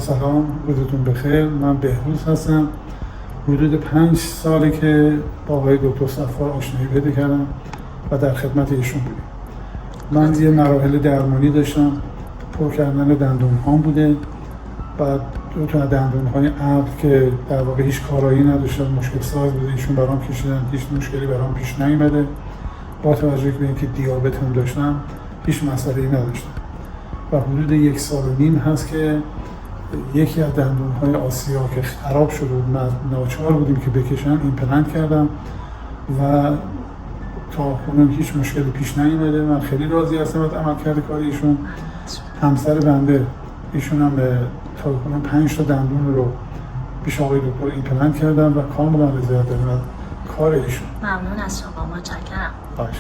سلام، روزتون بخیر. من بهروز هستم. حدود 5 ساله که با آقای دکتر صفار آشنایی پیدا کردم و در خدمت ایشون بودیم. من یه مراحل درمانی داشتم، پر کردن دندون هام بوده، بعد 2 تا دندون های ابر که در واقع هیچ کارایی نداشتن، مشکل ساز بوده، ایشون برام کشیدن، هیچ مشکلی برام پیش نیومده. با توجه به اینکه دیابت هم داشتم، هیچ مسئله‌ای نداشتم. و حدود 1 سال و نیم هست که یکی از دندون‌های آسیا که خراب شده بود، ما ناچار بودیم که بکشن، ایمپلنت کردم و تا کنون هیچ مشکلی پیش نیومده. من خیلی راضی هستم از عملکرد کار ایشون. همسر بنده ایشون هم تا کنون 5 تا دندون رو پیش آقای دکتر ایمپلنت کردن و کاملا رضایت دارم از کار ایشون. ممنون از شما، متشکرم. خواهش